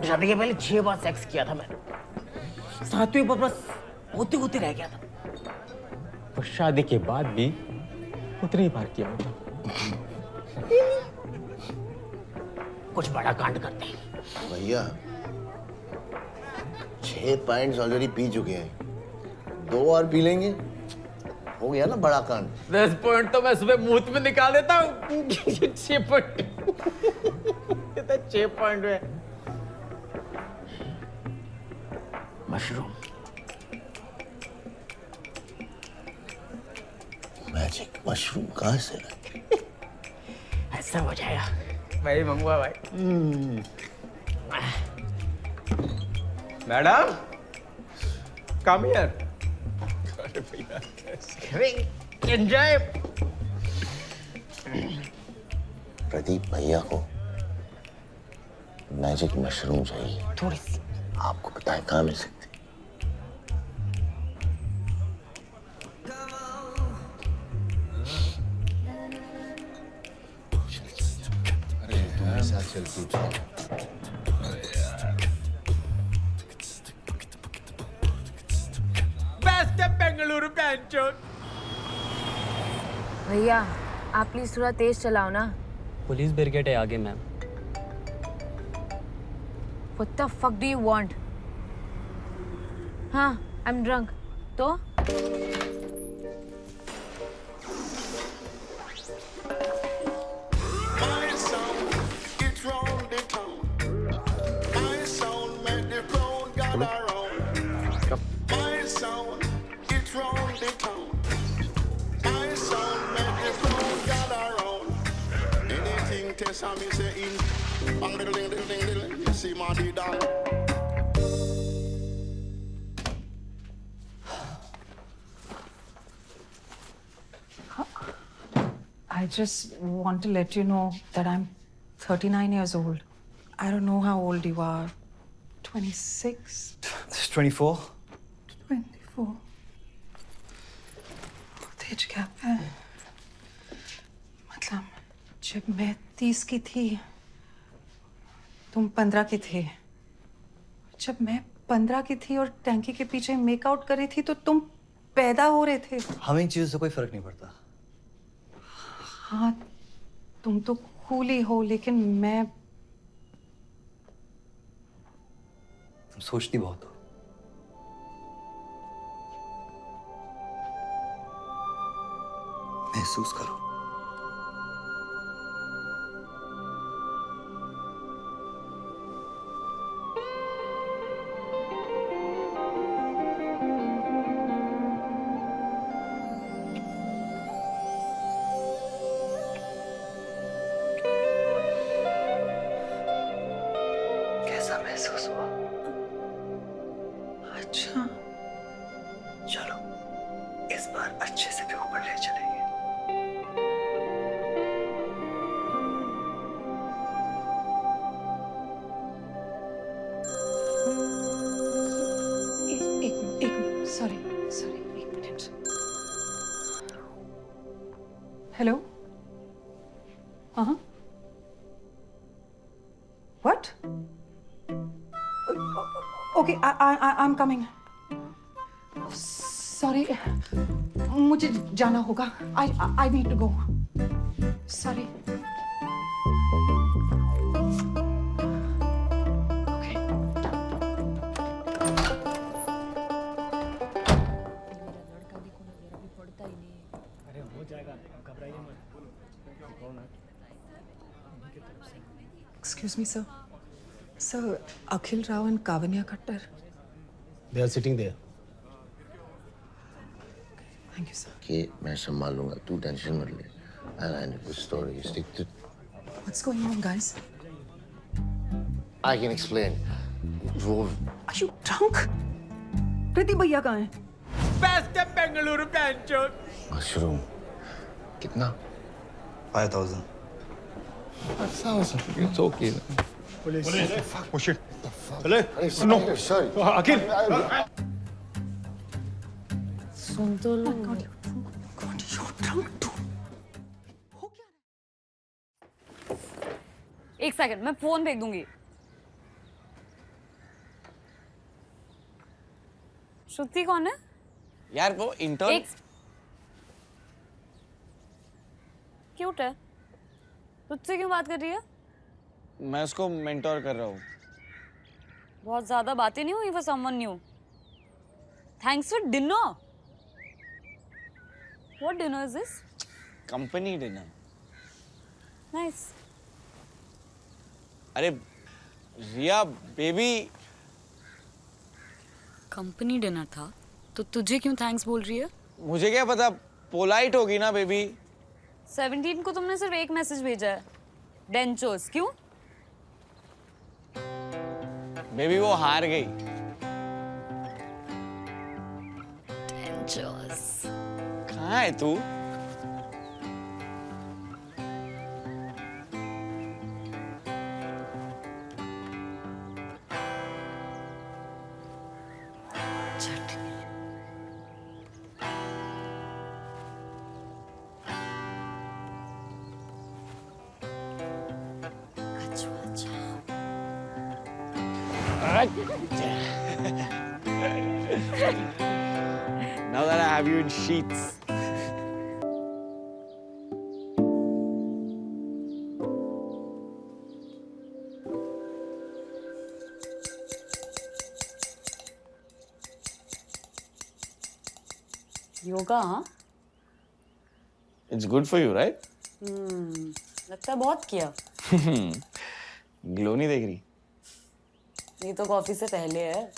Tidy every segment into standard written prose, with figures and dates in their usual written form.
शादी के पहले 6 बार सेक्स किया था मैंने, 7वीं बार बस होते होते रह गया था। और शादी के बाद भी उतनी ही बार किया होगा। कुछ बड़ा कांड करते हैं। भैया 6 पॉइंट्स ऑलरेडी पी चुके हैं, 2 और पी लेंगे, हो गया ना बड़ा कांड। 10 पॉइंट तो मैं सुबह मुंह में निकाल देता हूँ। 6 पॉइंट 6 पॉइंट में मशरूम मैजिक मशरूम कहाँ से लाए? ऐसा हो जाएगा भाई मंगवा भाई। Madam come here. Enjoy. Pradeep भैया को मैजिक मशरूम चाहिए, थोड़ी सी। आपको पता है कहाँ मिल सकती? अरे तुम्हारे साथ चलती बेस्ट है बेंगलुरु बेंचोद। भैया आप प्लीज थोड़ा तेज चलाओ ना। पुलिस ब्रिगेड है आगे ma'am. What the fuck do you want? हाँ, I'm drunk. तो? I just want to let you know that I'm 39 years old. I don't know how old you are. 26? 24. 24. बहुत एज गैप है। मतलब जब मैं 30 की थी, तुम 15 की थे। जब मैं 15 की थी और टैंकी के पीछे मेकआउट कर रही थी तो तुम पैदा हो रहे थे। हमें इन चीजों से कोई फर्क नहीं पड़ता। हाँ, तुम तो कूली हो, लेकिन मैं तुम सोचती बहुत हो। महसूस करो। कैसा महसूस हुआ? अच्छा। चलो इस बार अच्छे से भी ऊपर ले चलेंगे। एक सॉरी एक मिनट। हेलो। हाँ। What? Okay, I'm coming. Sorry, मुझे जाना होगा. I need to go. Sorry. Okay. Excuse me, sir. Sir, Akhil Rao and Kavanya Khattar. They are sitting there. Thank you, sir. कि मैं संभाल लूंगा, तू टेंशन मत ले। I'll handle the story. Stick to. What's going on, guys? I can explain. वो Are you drunk? प्रीति भैया कहाँ हैं? बेस्ट है बेंगलुरु बेंचोद। मशरूम कितना? 5000. It's okay. Police. Oh shit. अरे No. sorry. Akhil. सुन तो लो। God, you're drunk too. हो क्या रहा है? एक सेकंड, मैं फोन फेंक दूंगी। श्रुति कौन है? यार वो इंटर्न। एक क्यूट है। तुझसे क्यों बात कर रही है? मैं उसको मेंटोर कर रहा हूँ। बहुत ज्यादा बातें नहीं हुई for someone new. Thanks for dinner. What dinner is this? Company dinner. Nice. अरे रिया बेबी। कंपनी डिनर था तो तुझे क्यों थैंक्स बोल रही है? मुझे क्या पता, पोलाइट होगी ना बेबी। 17 को तुमने सिर्फ एक मैसेज भेजा है, डेंचोस। क्यों? बेबी वो हार गई। डेंचोस। कहाँ है तू? Now that I have you in sheets. Yoga? हाँ, It's good for you, right? लगता है बहुत किया। ग्लो नहीं देख रही? ये तो कॉफी से पहले है।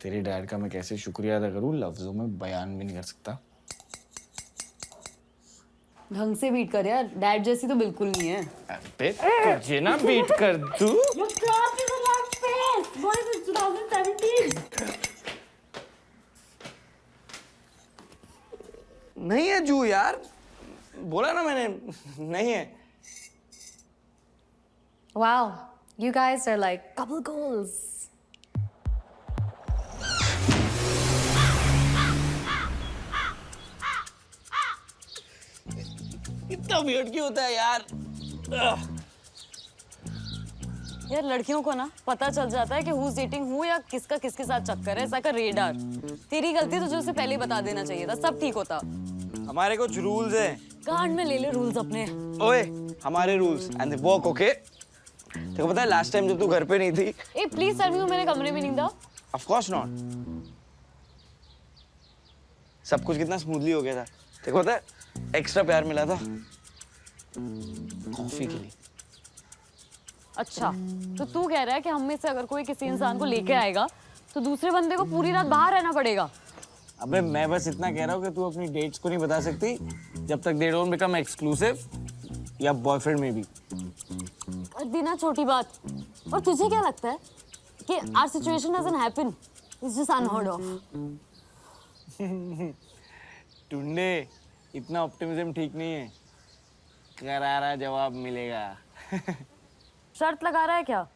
तेरे डैड का मैं कैसे शुक्रिया अदा करूं, लफ्जों में बयान भी नहीं कर सकता। ढंग से बीट कर यार, डैड जैसी तो बिल्कुल नहीं है। अबे तुझे ना बीट कर दूं। नहीं है जू यार, बोला ना मैंने, नहीं है। Wow, you guys are like couple goals. इतना वियर्ड क्यों होता है यार? यार लड़कियों को ना पता चल जाता है कि who's dating who या किसका किसके साथ चक्कर है, ऐसा का रेडार। तेरी गलती है, तुझे उसे पहले ही बता देना चाहिए था, सब ठीक होता। हमारे कुछ रूल्स हैं। कान में ले ले रूल्स अपने। ओए, हमारे rules and they work, okay? तेरे को पता है लास्ट टाइम जब तू घर पे नहीं थी। ए प्लीज टेल मी, मेरे कमरे में नहीं था। Of course not. सब कुछ कितना स्मूथली हो गया था। तेरे को पता है एक्स्ट्रा प्यार मिला था कॉफी के लिए। अच्छा, तो तू कह रहा है कि हम में से अगर कोई किसी इंसान को लेके आएगा तो दूसरे बंदे को पूरी रात बाहर रहना पड़ेगा? अबे मैं बस इतना कह रहा हूँ कि तू अपनी डेट्स को नहीं बता सकती जब तक दे डोंट बिकम एक्सक्लूसिव या बॉयफ्रेंड में भी। और बिना छोटी बात। और तुझे क्या लगता है कि our situation doesn't happen, it's just unheard of? टुंडे, इतना ऑप्टिमिज्म ठीक नहीं है। करारा जवाब मिलेगा। शर्त लगा रहा है क्या?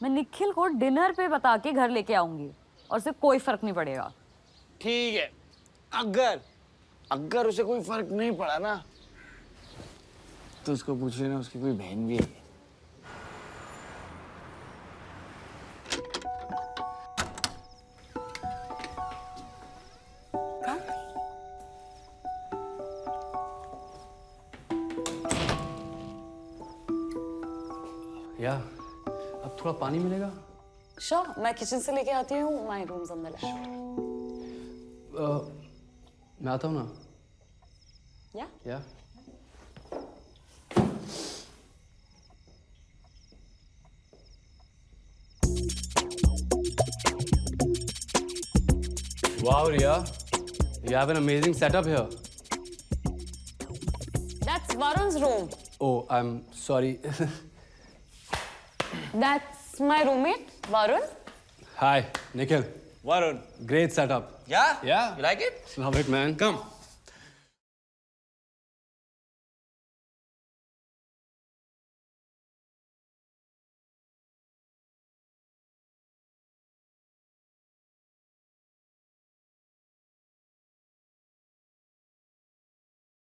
मैं निखिल को डिनर पे बता के घर लेके आऊंगी और उससे कोई फर्क नहीं पड़ेगा। ठीक है, अगर उसे कोई फर्क नहीं पड़ा ना तो उसको पूछ लेना, उसकी कोई बहन भी है। या अब थोड़ा पानी मिलेगा? श्योर, मैं किचन से लेके आती हूँ, my rooms on the left. मैं आता हूँ ना। या Wow, Riya, you have an amazing setup here. That's Varun's room. Oh, I'm sorry. That's my roommate, Varun. Hi, Nikhil. Varun. Great setup. Yeah? Yeah. You like it? Love it, man. Come.